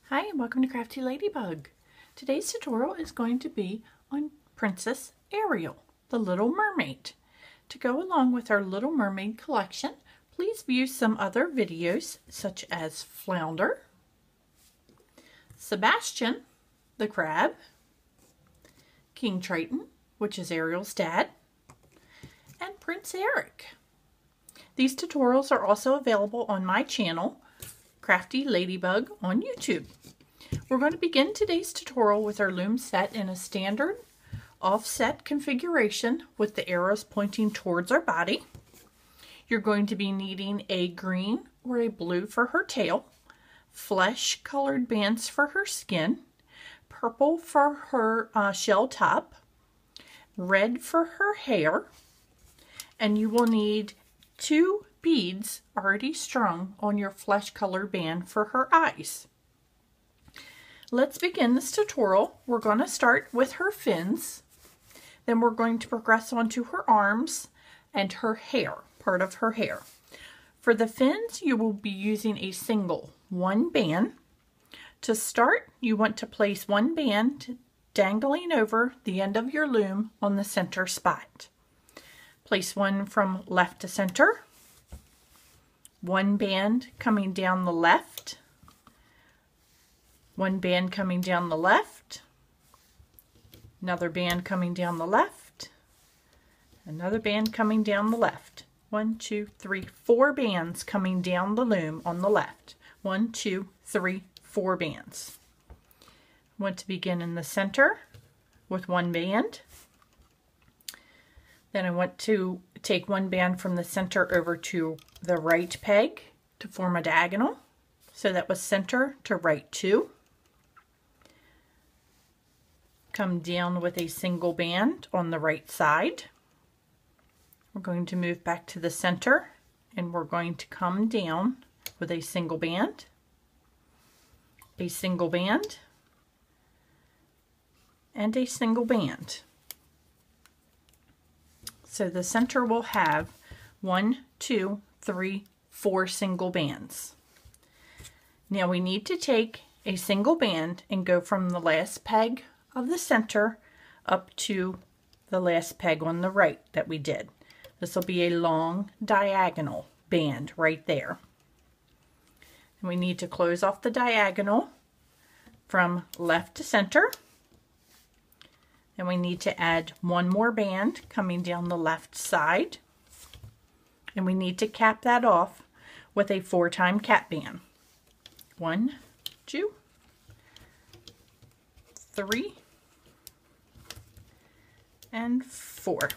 Hi and welcome to Crafty Ladybug. Today's tutorial is going to be on Princess Ariel, the Little Mermaid. To go along with our Little Mermaid collection, please view some other videos such as Flounder, Sebastian, the crab, King Triton, which is Ariel's dad, and Prince Eric. These tutorials are also available on my channel, Crafty Ladybug, on YouTube. We're going to begin today's tutorial with our loom set in a standard offset configuration with the arrows pointing towards our body. You're going to be needing a green or a blue for her tail, flesh colored bands for her skin, purple for her shell top, red for her hair, and you will need 2 beads already strung on your flesh color band for her eyes. Let's begin this tutorial. We're going to start with her fins, then we're going to progress on to her arms and her hair, part of her hair. For the fins, you will be using a single 1 band. To start, you want to place 1 band dangling over the end of your loom on the center spot. Place one from left to center, 1 band coming down the left, 1 band coming down the left, another band coming down the left, another band coming down the left. 1, 2, 3, 4 bands coming down the loom on the left. 1, 2, 3, 4 bands. I want to begin in the center with 1 band. Then I want to take 1 band from the center over to the right peg to form a diagonal. So that was center to right 2. Come down with a single band on the right side. We're going to move back to the center and we're going to come down with a single band, a single band, and a single band. So the center will have 1, 2, 3, 4 single bands. Now we need to take a single band and go from the last peg of the center up to the last peg on the right that we did. This will be a long diagonal band right there. And we need to close off the diagonal from left to center. And we need to add 1 more band coming down the left side. And we need to cap that off with a 4-time cap band. 1, 2, 3, and 4.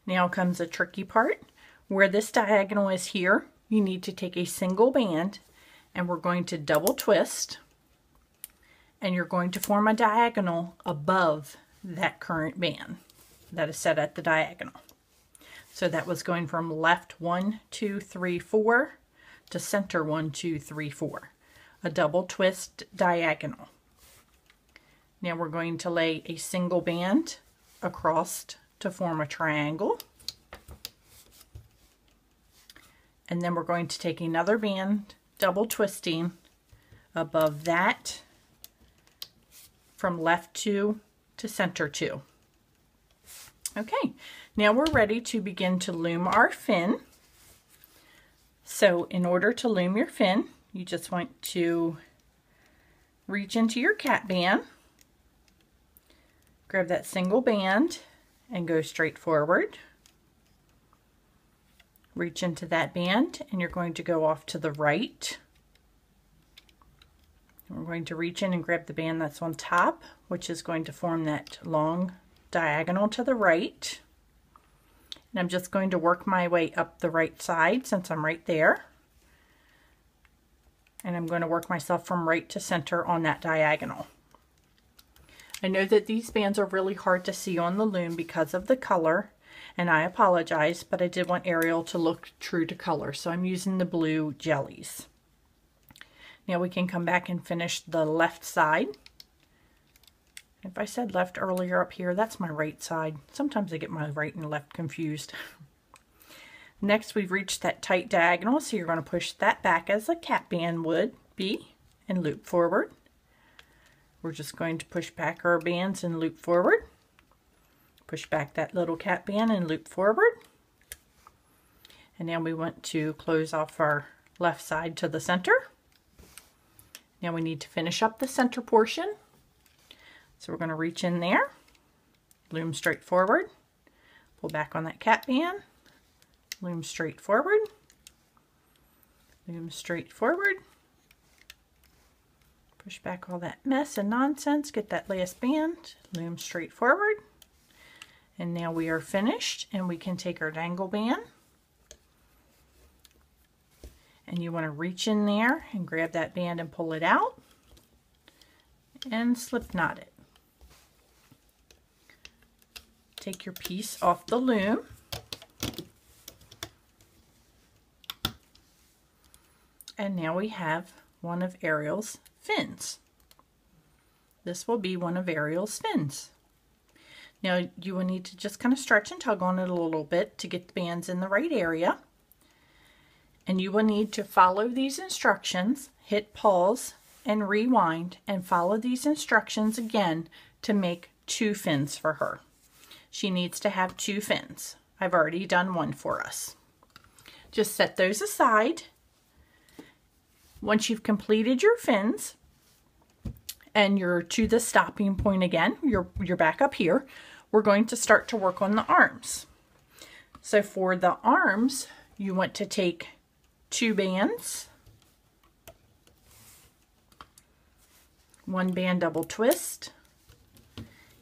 Now comes a tricky part. Where this diagonal is here, you need to take a single band and we're going to double twist, and you're going to form a diagonal above that current band that is set at the diagonal. So that was going from left 1, 2, 3, 4 to center 1, 2, 3, 4. A double twist diagonal. Now we're going to lay a single band across to form a triangle. And then we're going to take another band, double twisting above that from left 2 to center 2. Okay, now we're ready to begin to loom our fin. So in order to loom your fin, you just want to reach into your cap band, grab that single band and go straight forward. Reach into that band and you're going to go off to the right. We're going to reach in and grab the band that's on top, which is going to form that long diagonal to the right. And I'm just going to work my way up the right side since I'm right there. And I'm going to work myself from right to center on that diagonal. I know that these bands are really hard to see on the loom because of the color, and I apologize, but I did want Ariel to look true to color, so I'm using the blue jellies. Now we can come back and finish the left side. If I said left earlier up here, that's my right side. Sometimes I get my right and left confused. Next, we've reached that tight diagonal, so you're going to push that back as a cap band would, be and loop forward. We're just going to push back our bands and loop forward. Push back that little cat band and loop forward. And now we want to close off our left side to the center. Now we need to finish up the center portion. So we're going to reach in there, loom straight forward, pull back on that cat band, loom straight forward, loom straight forward, push back all that mess and nonsense, get that last band, loom straight forward, and now we are finished, and we can take our dangle band, and you want to reach in there and grab that band and pull it out and slip knot it. Take your piece off the loom, and now we have one of Ariel's fins. This will be one of Ariel's fins. Now you will need to just kind of stretch and tug on it a little bit to get the bands in the right area, and you will need to follow these instructions, hit pause and rewind, and follow these instructions again to make 2 fins for her. She needs to have 2 fins. I've already done one for us. Just set those aside. Once you've completed your fins and you're to the stopping point again, you're back up here, we're going to start to work on the arms. So for the arms, you want to take 2 bands, 1 band double twist,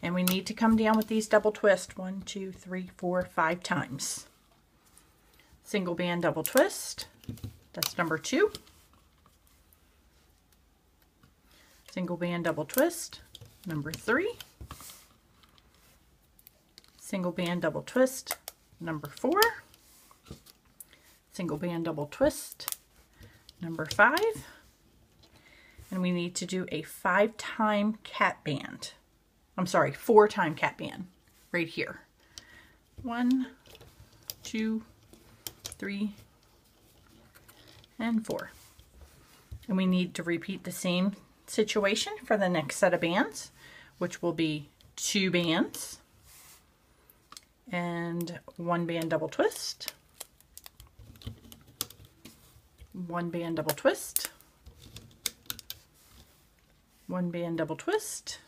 and we need to come down with these double twists 1, 2, 3, 4, 5 times. Single band double twist, that's number 2. Single band double twist, number 3. Single band double twist, number 4. Single band double twist, number 5. And we need to do a 5-time cat band. I'm sorry, 4-time cat band right here. 1, 2, 3, and 4. And we need to repeat the same situation for the next set of bands, which will be 2 bands and 1 band double twist, 1 band double twist, 1 band double twist.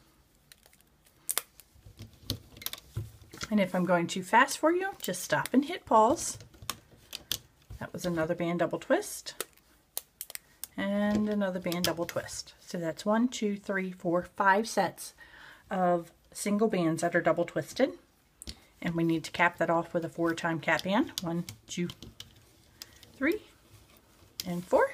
And if I'm going too fast for you, just stop and hit pause. That was another band double twist and another band double twist. So that's 1, 2, 3, 4, 5 sets of single bands that are double twisted. And we need to cap that off with a 4-time cat band. 1, 2, 3, and 4.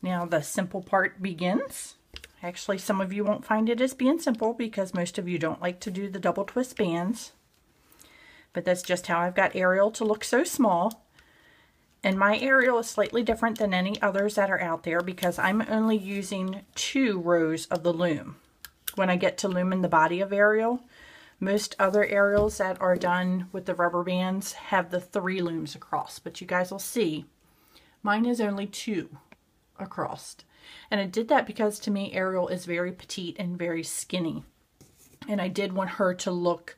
Now the simple part begins. Actually, some of you won't find it as being simple because most of you don't like to do the double twist bands. But that's just how I've got Ariel to look so small. And my Ariel is slightly different than any others that are out there because I'm only using 2 rows of the loom when I get to looming the body of Ariel. Most other Ariels that are done with the rubber bands have the 3 looms across, but you guys will see mine is only 2 across. And I did that because to me Ariel is very petite and very skinny, and I did want her to look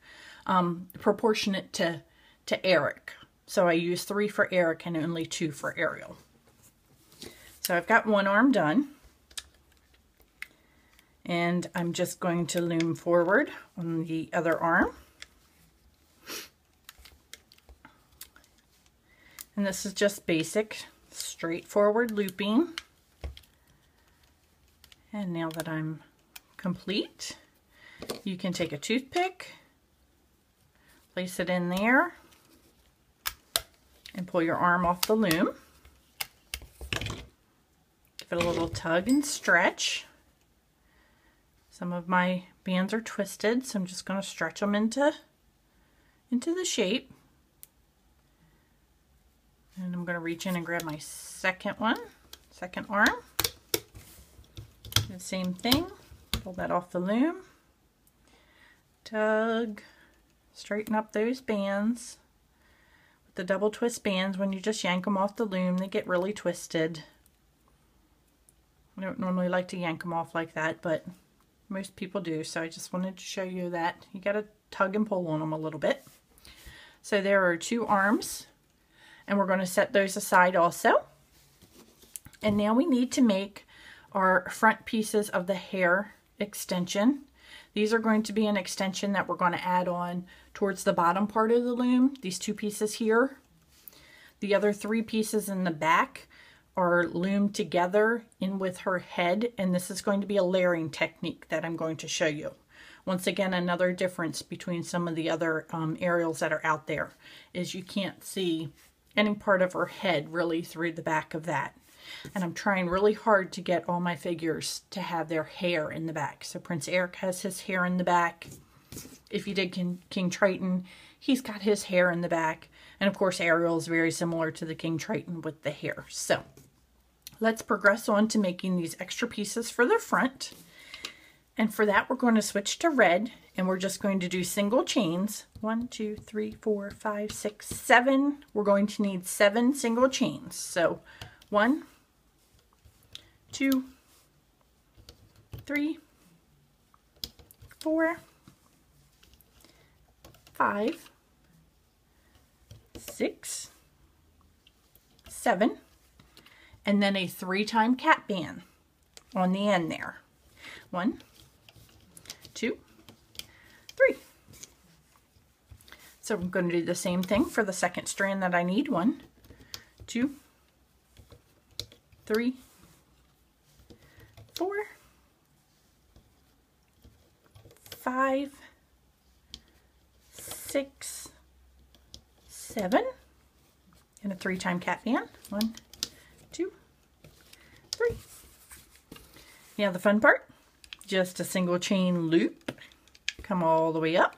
proportionate to Eric. So I used 3 for Eric and only 2 for Ariel. So I've got one arm done, and I'm just going to loom forward on the other arm. And this is just basic straightforward looping. And now that I'm complete, you can take a toothpick, place it in there, and pull your arm off the loom. Give it a little tug and stretch. Some of my bands are twisted, so I'm just going to stretch them into the shape. And I'm going to reach in and grab my second arm. The same thing, pull that off the loom, tug, straighten up those bands. With the double twist bands, when you just yank them off the loom, they get really twisted. I don't normally like to yank them off like that, but most people do, so I just wanted to show you that. You got to tug and pull on them a little bit. So there are 2 arms, and we're going to set those aside also. And now we need to make our front pieces of the hair extension. These are going to be an extension that we're going to add on towards the bottom part of the loom, these 2 pieces here. The other 3 pieces in the back are loomed together in with her head, and this is going to be a layering technique that I'm going to show you. Once again, another difference between some of the other Ariels that are out there is you can't see any part of her head really through the back of that. And I'm trying really hard to get all my figures to have their hair in the back. So Prince Eric has his hair in the back. If you did King Triton, he's got his hair in the back. And of course, Ariel is very similar to the King Triton with the hair. So let's progress on to making these extra pieces for the front. And for that, we're going to switch to red, and we're just going to do single chains. 1, 2, 3, 4, 5, 6, 7. We're going to need 7 single chains. So 1, 2, 3, 4, 5, 6, 7, and then a 3-time cap band on the end there. 1, 2, 3. So I'm going to do the same thing for the second strand that I need. 1, 2, 3, 4, 5, 6, 7, and a 3-time cap band. 1, 2, 3. Now the fun part, just a single chain loop, come all the way up,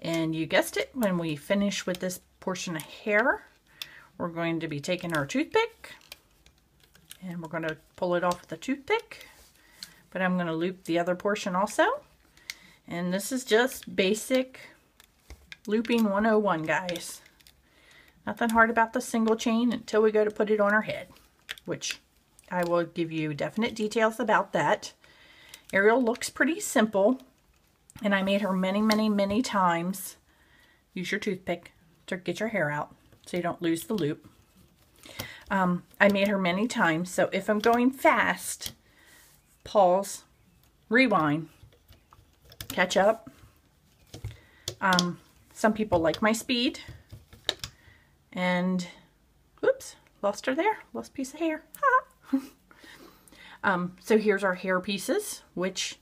and you guessed it, when we finish with this portion of hair, we're going to be taking our toothpick, and we're going to pull it off with the toothpick, but I'm going to loop the other portion also. And this is just basic looping 101, guys. Nothing hard about the single chain until we go to put it on our head, which I will give you definite details about that. Ariel looks pretty simple, and I made her many, many, many times. Use your toothpick to get your hair out so you don't lose the loop. I made her many times, so if I'm going fast, pause, rewind, catch up. Some people like my speed, and whoops, lost her there, lost a piece of hair. So here's our hair pieces, which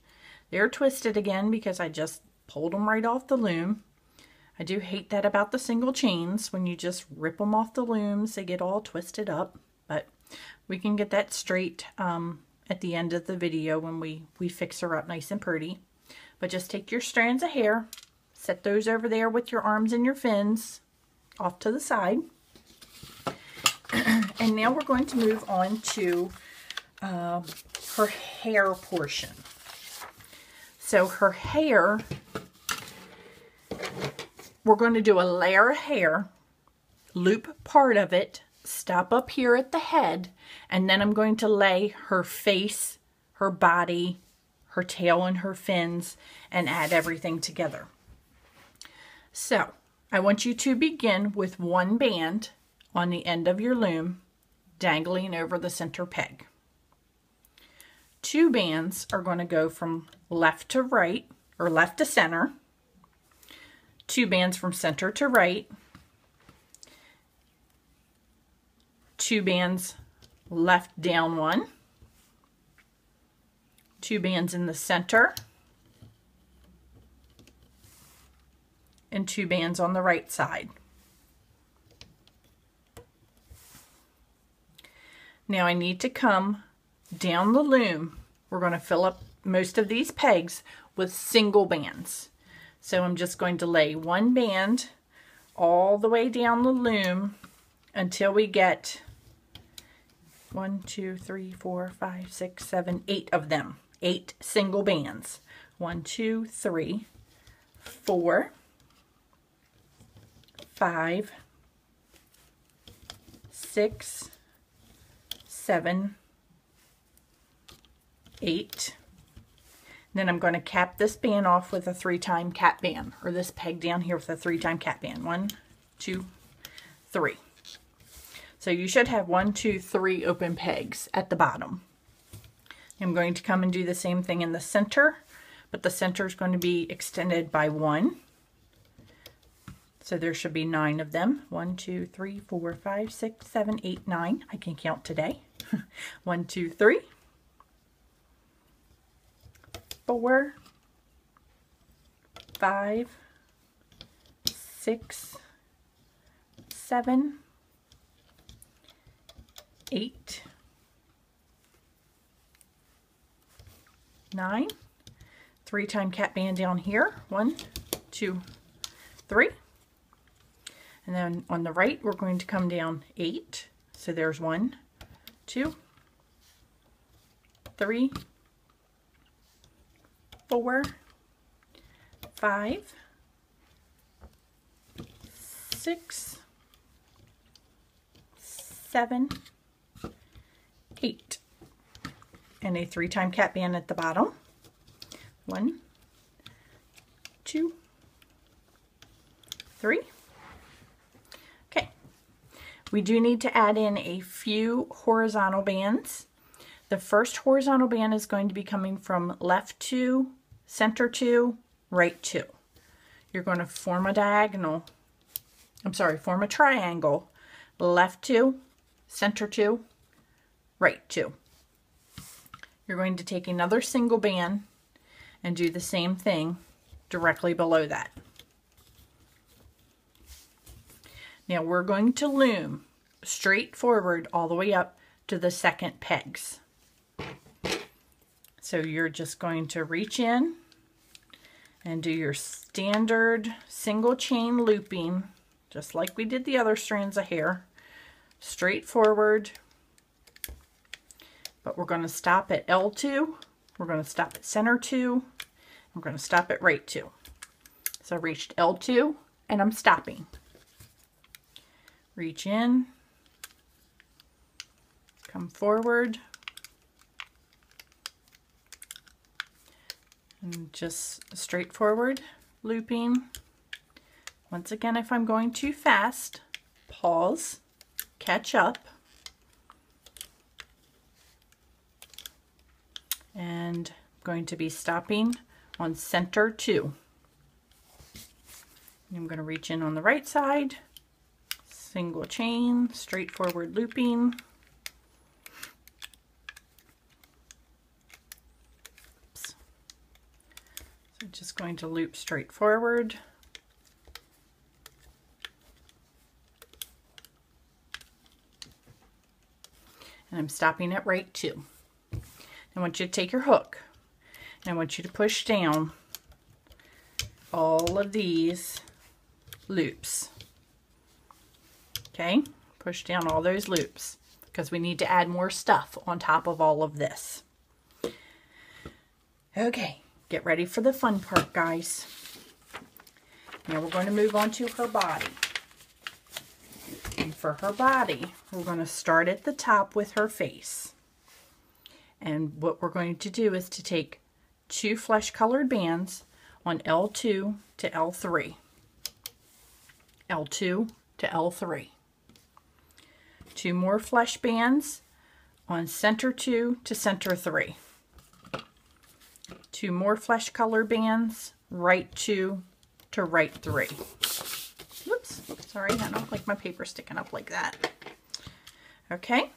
they're twisted again because I just pulled them right off the loom. I do hate that about the single chains. When you just rip them off the looms, they get all twisted up, but we can get that straight at the end of the video when we fix her up nice and pretty. But just take your strands of hair, set those over there with your arms and your fins off to the side. And now we're going to move on to her hair portion. So her hair, we're going to do a layer of hair, loop part of it, stop up here at the head, and then I'm going to lay her face, her body, her tail, and her fins, and add everything together. So I want you to begin with 1 band on the end of your loom, dangling over the center peg. 2 bands are going to go from left to right, or left to center. 2 bands from center to right. 2 bands left down 1. 2 bands in the center. And 2 bands on the right side. Now I need to come down the loom. We're going to fill up most of these pegs with single bands. So I'm just going to lay 1 band all the way down the loom until we get 1, 2, 3, 4, 5, 6, 7, 8 of them. 8 single bands. 1, 2, 3, 4, 5, 6, 7, 8. Then I'm going to cap this band off with a 3-time cap band, or this peg down here with a 3-time cap band. 1, 2, 3. So you should have 1, 2, 3 open pegs at the bottom. I'm going to come and do the same thing in the center, but the center is going to be extended by 1. So there should be 9 of them. 1, 2, 3, 4, 5, 6, 7, 8, 9. I can count today. 1, 2, 3. 4, 5, 6, 7, 8, 9. 3-time cap band down here. 1, 2, 3. And then on the right, we're going to come down 8. So there's 1, 2, 3, 4, 5, 6, 7, 8. And a 3-time cap band at the bottom. 1, 2, 3. Okay. We do need to add in a few horizontal bands. The first horizontal band is going to be coming from left 2, center 2, right 2. You're going to form a diagonal, form a triangle, left 2, center 2, right 2. You're going to take another single band and do the same thing directly below that. Now we're going to loom straight forward all the way up to the second pegs. So you're just going to reach in and do your standard single chain looping, just like we did the other strands of hair, straight forward. But we're going to stop at L2, we're going to stop at center 2, we're going to stop at right 2. So I reached L2 and I'm stopping. Reach in, come forward, and just straightforward looping. Once again, if I'm going too fast, pause, catch up, and I'm going to be stopping on center 2. I'm going to reach in on the right side, single chain, straightforward looping. Oops. So just going to loop straight forward. And I'm stopping at right 2. I want you to take your hook and I want you to push down all of these loops. Okay, push down all those loops because we need to add more stuff on top of all of this. Okay, get ready for the fun part, guys. Now we're going to move on to her body. And for her body, we're going to start at the top with her face. And what we're going to do is to take 2 flesh colored bands on L2 to L3. L2 to L3. 2 more flesh bands on center 2 to center 3. 2 more flesh color bands, right 2 to right 3. Whoops, sorry, I don't like my paper sticking up like that. Okay,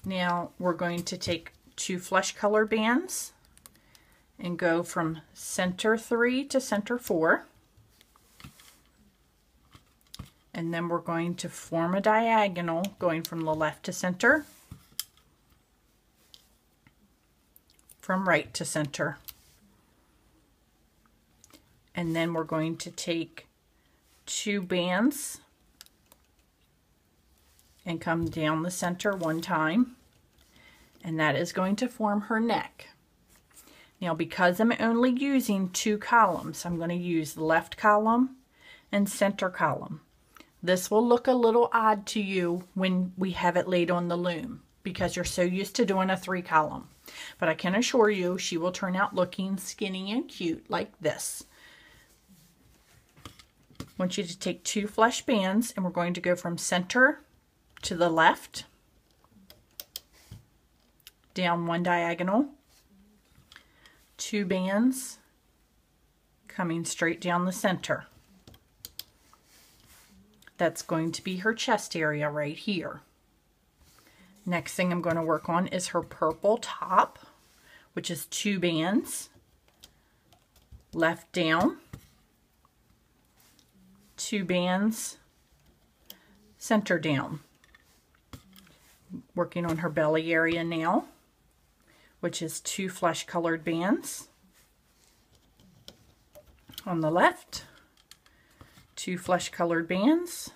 now we're going to take 2 flesh color bands and go from center 3 to center 4. And then we're going to form a diagonal going from the left to center, from right to center. And then we're going to take 2 bands and come down the center 1 time. And that is going to form her neck. Now, because I'm only using 2 columns, I'm going to use the left column and center column. This will look a little odd to you when we have it laid on the loom because you're so used to doing a 3-column. But I can assure you she will turn out looking skinny and cute like this. I want you to take 2 flesh bands, and we're going to go from center to the left, down 1 diagonal, 2 bands coming straight down the center. That's going to be her chest area right here. Next thing I'm going to work on is her purple top, which is 2 bands, left down, 2 bands, center down. Working on her belly area now, which is 2 flesh colored bands on the left, 2 flesh colored bands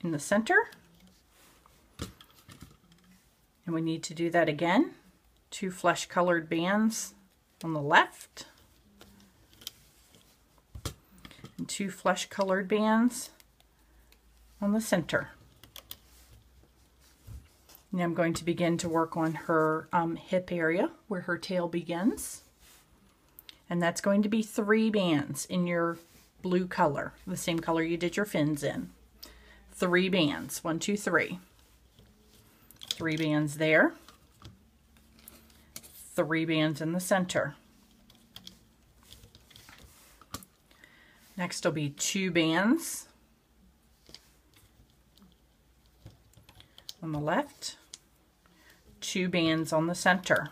in the center, and we need to do that again, 2 flesh colored bands on the left and 2 flesh colored bands on the center. Now I'm going to begin to work on her hip area where her tail begins. And that's going to be 3 bands in your blue color, the same color you did your fins in. 3 bands, 1, 2, 3. 3 bands there. 3 bands in the center. Next will be 2 bands on the left, 2 bands on the center.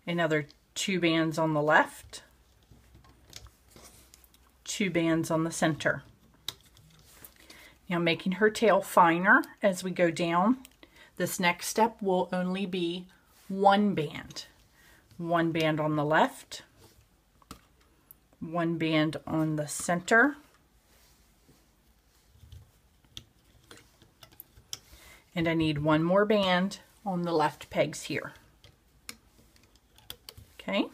Another 2 bands on the left, 2 bands on the center. Now making her tail finer as we go down, this next step will only be 1 band. 1 band on the left, 1 band on the center, and I need 1 more band on the left pegs here. Okay,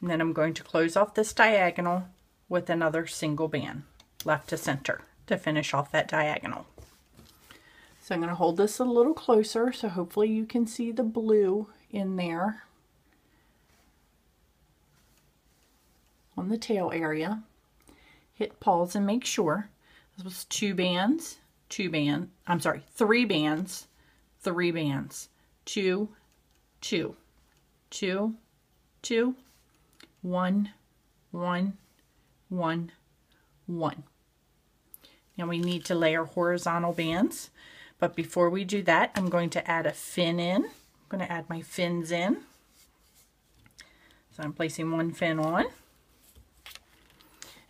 and then I'm going to close off this diagonal with another single band, left to center, to finish off that diagonal. So I'm going to hold this a little closer so hopefully you can see the blue in there on the tail area. Hit pause and make sure. This was 2 bands, 3 bands, 3 bands, 2, 2, 2, 2, 1, 1, 1, 1. Now we need to layer horizontal bands, but before we do that, I'm going to add a fin in. I'm going to add my fins in. So I'm placing 1 fin on.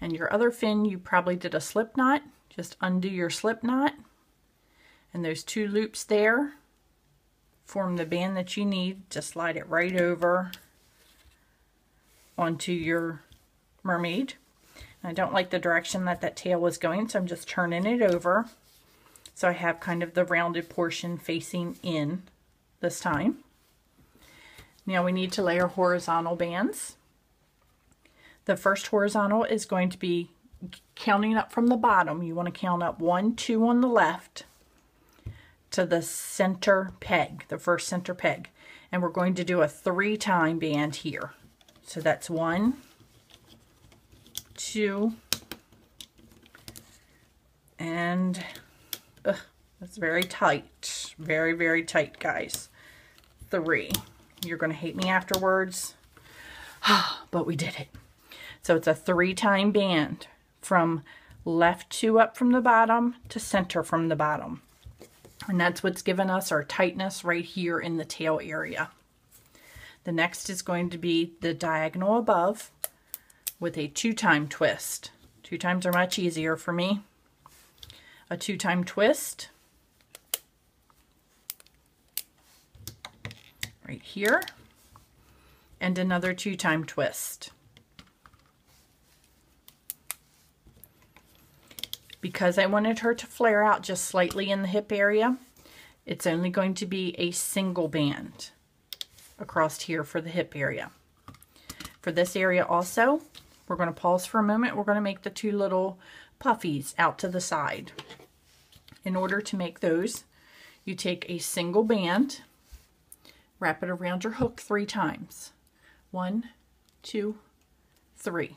And your other fin, you probably did a slip knot. Just undo your slip knot. And those 2 loops there form the band that you need to slide it right over onto your mermaid. And I don't like the direction that that tail was going, so I'm just turning it over so I have kind of the rounded portion facing in this time. Now we need to layer horizontal bands. The first horizontal is going to be counting up from the bottom. You want to count up 1, 2 on the left to the center peg, the first center peg. And we're going to do a 3-time band here. So that's 1, 2, and that's very tight. Very, very tight, guys. 3. You're going to hate me afterwards, but we did it. So it's a 3-time band from left to up from the bottom to center from the bottom. And that's what's given us our tightness right here in the tail area. The next is going to be the diagonal above with a 2-time twist. 2 times are much easier for me. A 2-time twist right here, and another 2-time twist. Because I wanted her to flare out just slightly in the hip area, it's only going to be a single band across here for the hip area. For this area also, we're going to pause for a moment. We're going to make the 2 little puffies out to the side. in order to make those, you take a single band, wrap it around your hook 3 times. 1, 2, 3.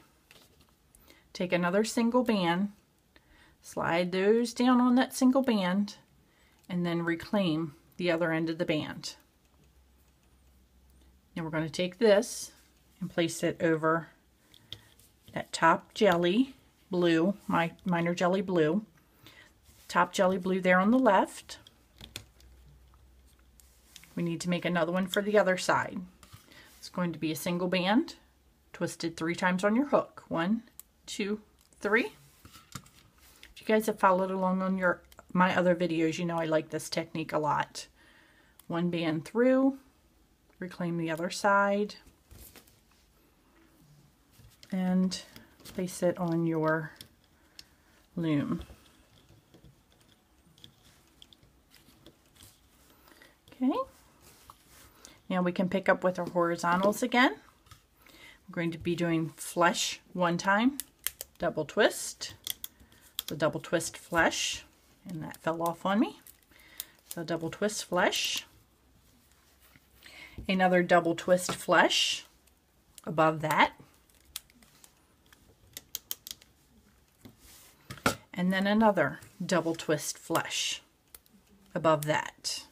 Take another single band, slide those down on that single band, and then reclaim the other end of the band. Now we're going to take this and place it over that top jelly blue, mine are jelly blue, top jelly blue there on the left. We need to make another one for the other side. It's going to be a single band, twisted 3 times on your hook. 1, 2, 3. If you guys have followed along on my other videos, you know I like this technique a lot. 1 band through, reclaim the other side, and place it on your loom. Okay. Now we can pick up with our horizontals again. We're going to be doing flesh 1 time, double twist, the double twist flesh, and that fell off on me. So double twist flesh, another double twist flesh above that, and then another double twist flesh above that.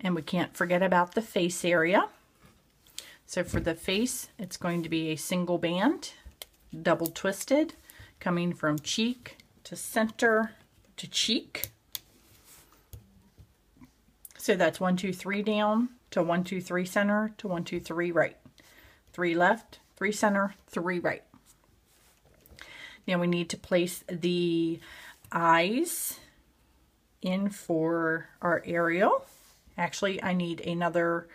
And we can't forget about the face area. So for the face, it's going to be a single band, double twisted, coming from cheek to center to cheek. So that's 1, 2, 3 down to 1, 2, 3 center to 1, 2, 3 right. 3 left, 3 center, 3 right. Now we need to place the eyes in for our Ariel. Actually, I need another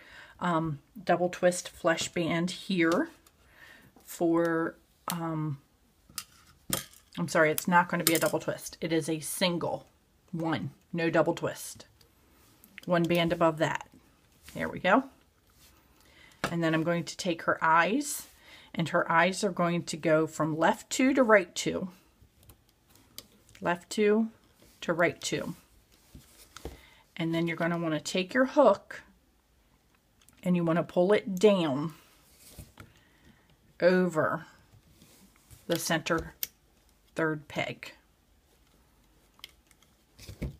double twist flesh band here for, I'm sorry, it's not going to be a double twist. It is a single one, no double twist. 1 band above that. There we go. And then I'm going to take her eyes, and her eyes are going to go from left 2 to right 2. Left 2 to right 2. And then you're going to want to take your hook and you want to pull it down over the center 3rd peg. I'm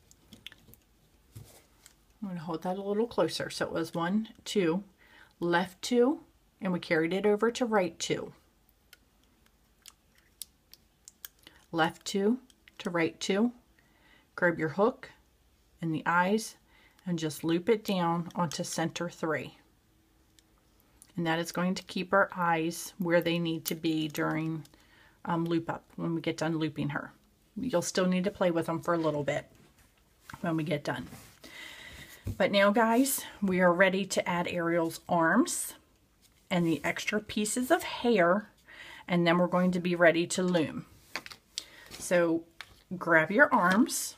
going to hold that a little closer. So it was 1, 2, left 2, and we carried it over to right 2. Left 2 to right 2. Grab your hook and the eyes and just loop it down onto center 3. And that is going to keep our eyes where they need to be during loop up when we get done looping her. You'll still need to play with them for a little bit when we get done. But now guys, we are ready to add Ariel's arms and the extra pieces of hair, and then we're going to be ready to loom. So grab your arms,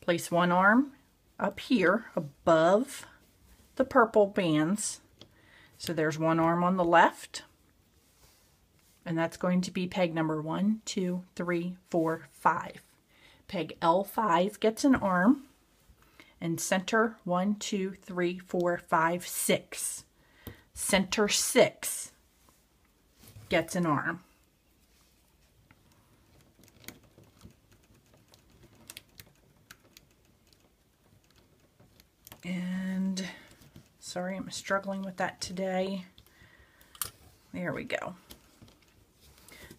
place one arm up here above the purple bands. So there's one arm on the left, and that's going to be peg number 1, 2, 3, 4, 5. Peg L5 gets an arm, and center 1, 2, 3, 4, 5, 6. Center 6 gets an arm. And sorry, I'm struggling with that today. There we go.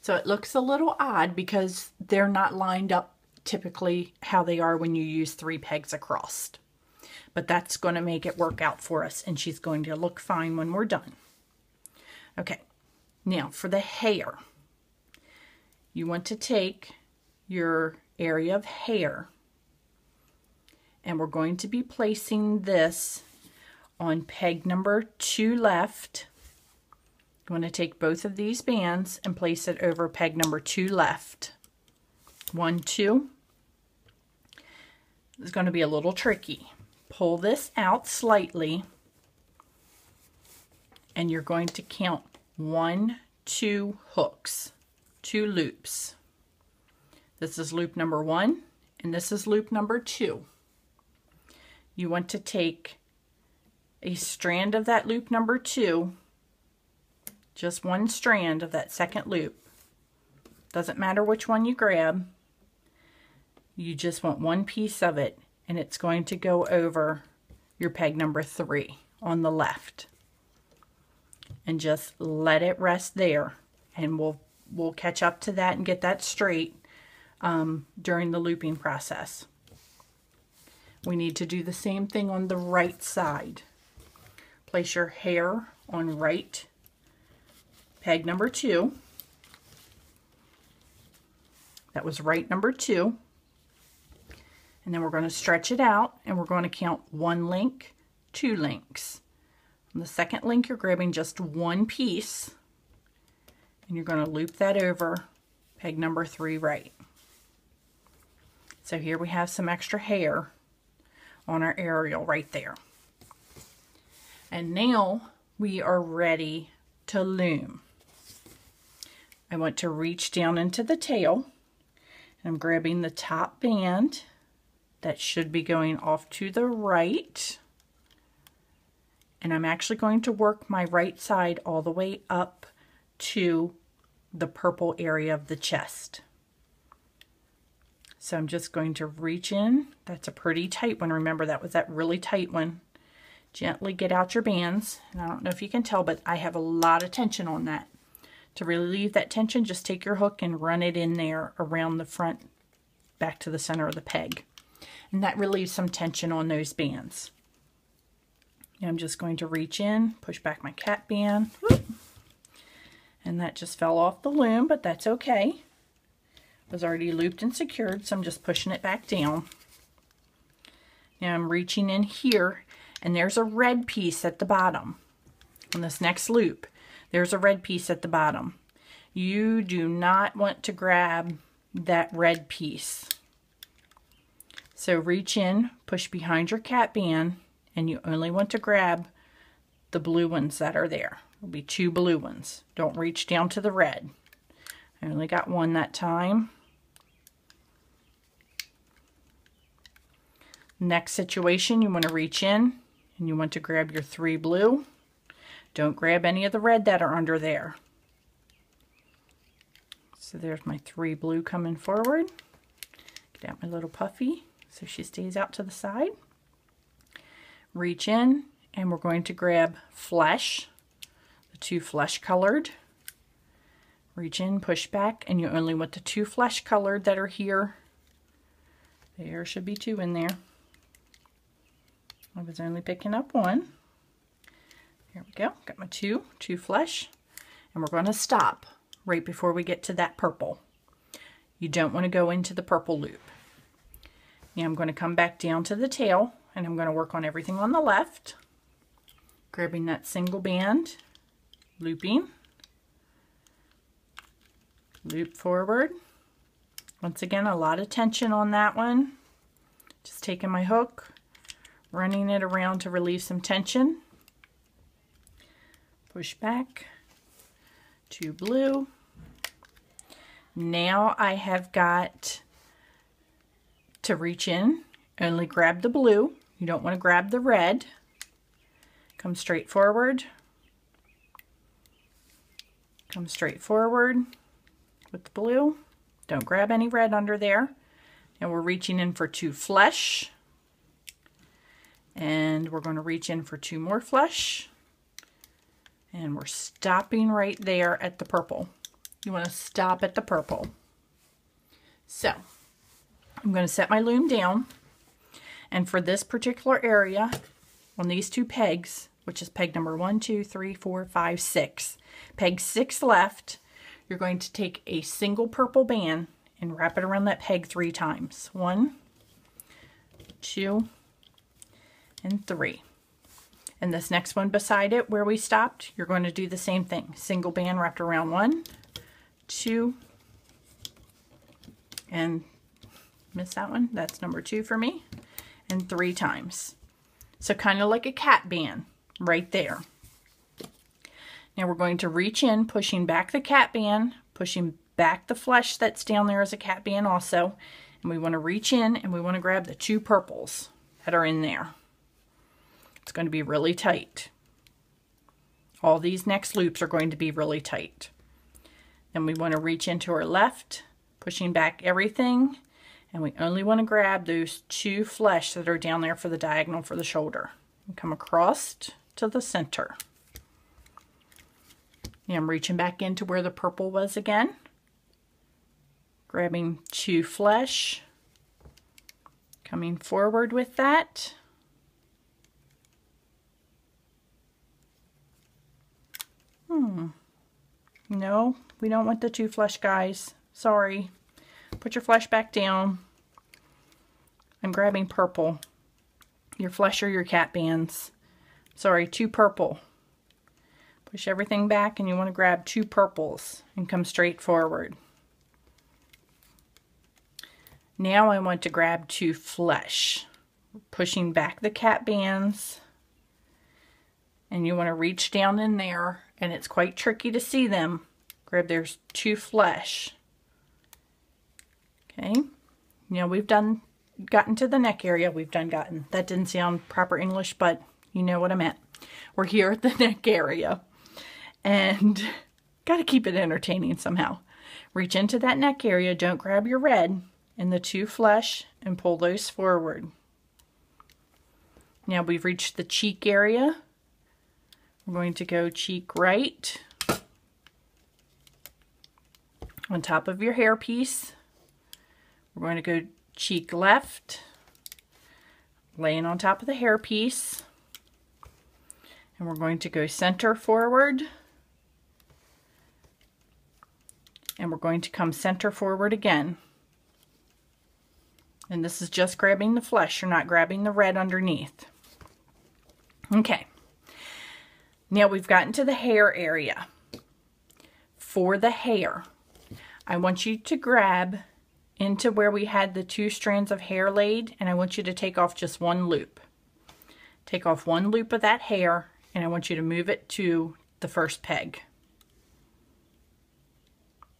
So it looks a little odd because they're not lined up typically how they are when you use 3 pegs across. But that's going to make it work out for us, and she's going to look fine when we're done. Okay, now for the hair. You want to take your area of hair, and we're going to be placing this on peg number 2 left. You want to take both of these bands and place it over peg number 2 left. 1, 2. It's going to be a little tricky. Pull this out slightly, and you're going to count 1, 2 hooks. 2 loops. This is loop number 1 and this is loop number 2. You want to take a strand of that loop number 2, just one strand of that second loop. Doesn't matter which one you grab. You just want one piece of it, and it's going to go over your peg number 3 on the left. And just let it rest there, and we'll catch up to that and get that straight during the looping process. We need to do the same thing on the right side. Place your hair on right peg number 2. That was right number 2. And then we're going to stretch it out, and we're going to count 1 link, 2 links. On the second link, you're grabbing just one piece, and you're going to loop that over peg number 3 right. So here we have some extra hair on our aerial right there. And now we are ready to loom. I want to reach down into the tail, and I'm grabbing the top band that should be going off to the right, and I'm actually going to work my right side all the way up to the purple area of the chest. So I'm just going to reach in. That's a pretty tight one. Remember, that was that really tight one. Gently get out your bands, and I don't know if you can tell, but I have a lot of tension on that. To relieve that tension, just take your hook and run it in there around the front, back to the center of the peg. And that relieves some tension on those bands. And I'm just going to reach in, push back my cat band. Whoop. And that just fell off the loom, but that's okay. It was already looped and secured, so I'm just pushing it back down. Now I'm reaching in here, and there's a red piece at the bottom. On this next loop, there's a red piece at the bottom. You do not want to grab that red piece. So reach in, push behind your cat band, and you only want to grab the blue ones that are there. There'll be 2 blue ones. Don't reach down to the red. I only got 1 that time. Next situation, you want to reach in and you want to grab your 3 blue. Don't grab any of the red that are under there. So there's my 3 blue coming forward. Get out my little puffy so she stays out to the side. Reach in, and we're going to grab flesh, the 2 flesh colored. Reach in, push back, and you only want the 2 flesh colored that are here. There should be 2 in there. I was only picking up 1. Here we go, got my 2 flesh, and we're going to stop right before we get to that purple. You don't want to go into the purple loop. Now I'm going to come back down to the tail, and I'm going to work on everything on the left, grabbing that single band, looping, loop forward. Once again, a lot of tension on that one. Just taking my hook, running it around to relieve some tension. Push back, 2 blue. Now I have got to reach in, only grab the blue. You don't want to grab the red. Come straight forward. Come straight forward with the blue. Don't grab any red under there. And we're reaching in for 2 flesh. And we're going to reach in for 2 more flesh. And we're stopping right there at the purple. You want to stop at the purple. So I'm going to set my loom down, and for this particular area on these 2 pegs, which is peg number 1, 2, 3, 4, 5, 6, peg 6 left, you're going to take a single purple band and wrap it around that peg 3 times. 1, 2, and 3. And this next one beside it where we stopped, you're going to do the same thing. Single band wrapped around 1, 2, and miss that one. That's number 2 for me. And 3 times. So kind of like a cat band right there. Now we're going to reach in, pushing back the cat band, pushing back the flesh that's down there as a cat band also. And we want to reach in and we want to grab the 2 purples that are in there. It's going to be really tight. All these next loops are going to be really tight. Then we want to reach into our left, pushing back everything. And we only want to grab those 2 flesh that are down there for the diagonal for the shoulder. And come across to the center. And I'm reaching back into where the purple was again. Grabbing 2 flesh. Coming forward with that. No, we don't want the 2 flesh, guys. Sorry. Put your flesh back down. I'm grabbing purple. Your flesh or your cat bands. Sorry, 2 purple. Push everything back and you want to grab 2 purples and come straight forward. Now I want to grab 2 flesh. Pushing back the cat bands. And you want to reach down in there, and it's quite tricky to see them. Grab there's 2 flesh. Okay, now we've gotten to the neck area. That didn't sound proper English, but you know what I meant. We're here at the neck area. And got to keep it entertaining somehow. Reach into that neck area. Don't grab your red and the 2 flesh and pull those forward. Now we've reached the cheek area. We're going to go cheek right on top of your hairpiece. We're going to go cheek left, laying on top of the hairpiece. And we're going to go center forward. And we're going to come center forward again. And this is just grabbing the flesh. You're not grabbing the red underneath. Okay. Now we've gotten to the hair area. For the hair, I want you to grab into where we had the 2 strands of hair laid, and I want you to take off just 1 loop. Take off 1 loop of that hair, and I want you to move it to the first peg.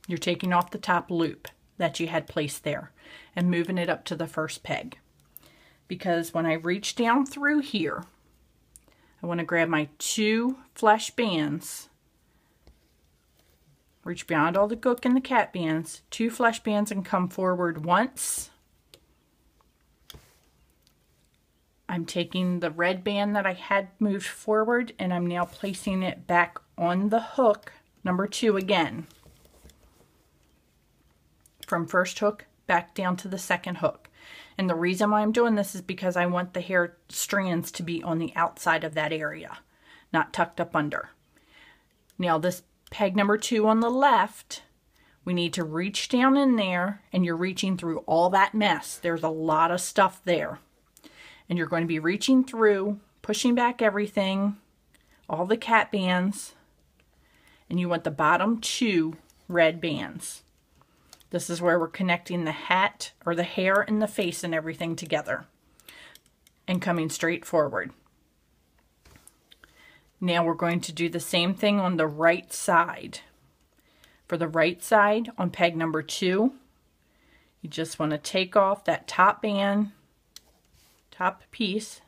You're taking off the top loop that you had placed there and moving it up to the first peg. Because when I reach down through here, I want to grab my 2 flesh bands, reach beyond all the gook and the cat bands, 2 flesh bands, and come forward once. I'm taking the red band that I had moved forward and I'm now placing it back on the hook number 2 again. From first hook back down to the second hook. And the reason why I'm doing this is because I want the hair strands to be on the outside of that area, not tucked up under. Now this peg number 2 on the left, we need to reach down in there, and you're reaching through all that mess. There's a lot of stuff there. And you're going to be reaching through, pushing back everything, all the cat bands, and you want the bottom 2 red bands. This is where we're connecting the hat or the hair and the face and everything together and coming straight forward. Now we're going to do the same thing on the right side. For the right side on peg number 2, you just want to take off that top band, top piece.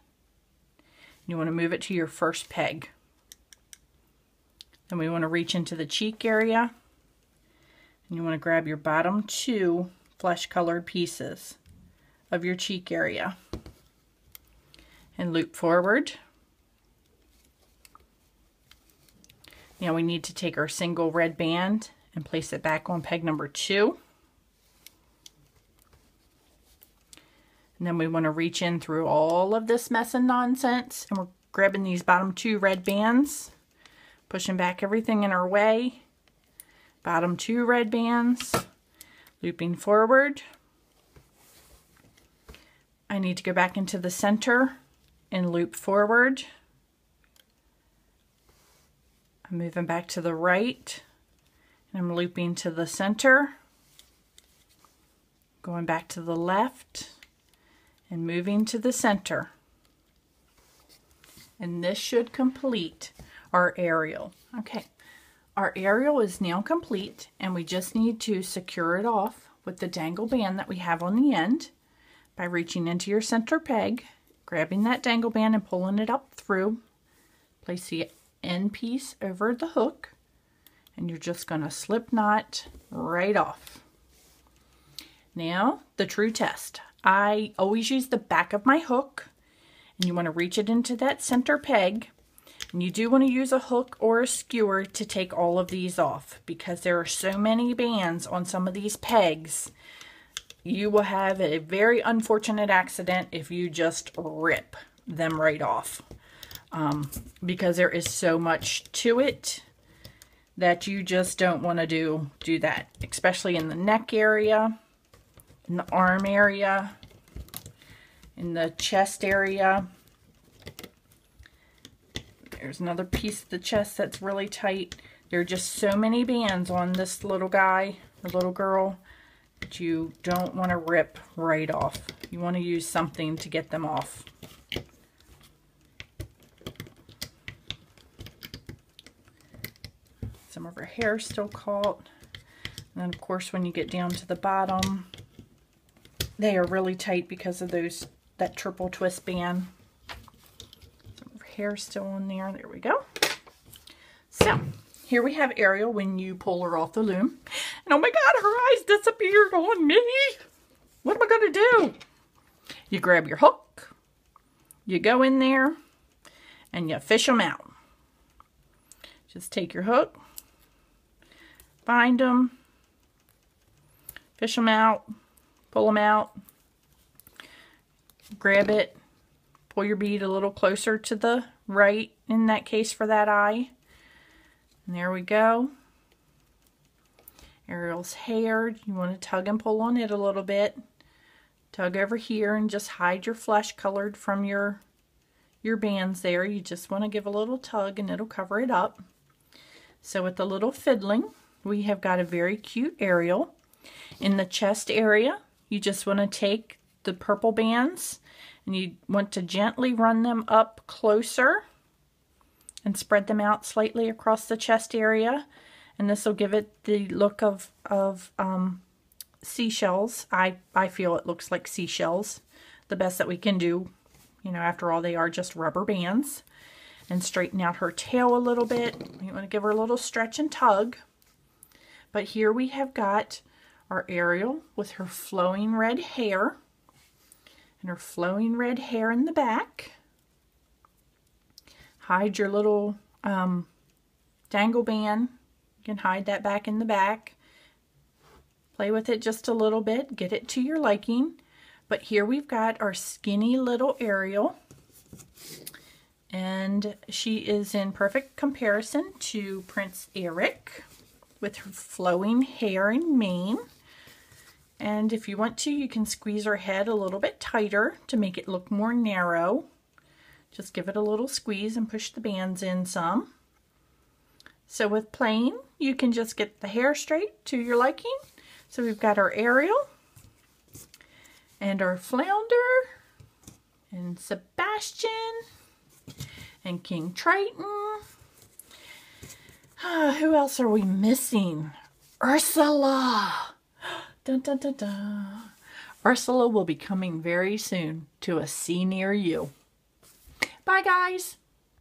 You want to move it to your first peg. Then we want to reach into the cheek area. And you want to grab your bottom 2 flesh colored pieces of your cheek area and loop forward. Now we need to take our single red band and place it back on peg number 2. And then we want to reach in through all of this mess and nonsense, and we're grabbing these bottom 2 red bands, pushing back everything in our way. Bottom 2 red bands, looping forward. I need to go back into the center and loop forward. I'm moving back to the right, and I'm looping to the center, going back to the left, and moving to the center. And this should complete our aerial. Okay. Our Ariel is now complete, and we just need to secure it off with the dangle band that we have on the end by reaching into your center peg, grabbing that dangle band and pulling it up through. Place the end piece over the hook, and you're just going to slip knot right off. Now, the true test. I always use the back of my hook, and you want to reach it into that center peg. And you do want to use a hook or a skewer to take all of these off, because there are so many bands on some of these pegs. You will have a very unfortunate accident if you just rip them right off, because there is so much to it that you just don't want to do that, especially in the neck area, in the arm area, in the chest area. There's another piece of the chest that's really tight. There are just so many bands on this little guy or little girl that you don't want to rip right off. You want to use something to get them off. Some of her hair still caught. And then of course when you get down to the bottom, they are really tight because of that triple twist band. Hair still on there. There we go. So here we have Ariel when you pull her off the loom. And oh my God, her eyes disappeared on me. What am I going to do? You grab your hook, you go in there, and you fish them out. Just take your hook, find them, fish them out, pull them out, grab it. Pull your bead a little closer to the right, in that case for that eye. And there we go. Ariel's hair, you want to tug and pull on it a little bit. Tug over here and just hide your flesh colored from your bands there. You just want to give a little tug and it'll cover it up. So with the little fiddling, we have got a very cute Ariel. In the chest area, you just want to take the purple bands and you want to gently run them up closer and spread them out slightly across the chest area. And this will give it the look of seashells. I feel it looks like seashells. The best that we can do. You know, after all, they are just rubber bands. And straighten out her tail a little bit. You want to give her a little stretch and tug. But here we have got our Ariel with her flowing red hair. And her flowing red hair in the back. Hide your little dangle band. You can hide that back in the back. Play with it just a little bit. Get it to your liking. But here we've got our skinny little Ariel. And she is in perfect comparison to Prince Eric with her flowing hair and mane. And if you want to, you can squeeze her head a little bit tighter to make it look more narrow. Just give it a little squeeze and push the bands in some. So with plain, you can just get the hair straight to your liking. So we've got our Ariel and our Flounder and Sebastian and King Triton. Who else are we missing? Ursula. Dun, dun, dun, dun. Ursula will be coming very soon to a sea near you. Bye, guys.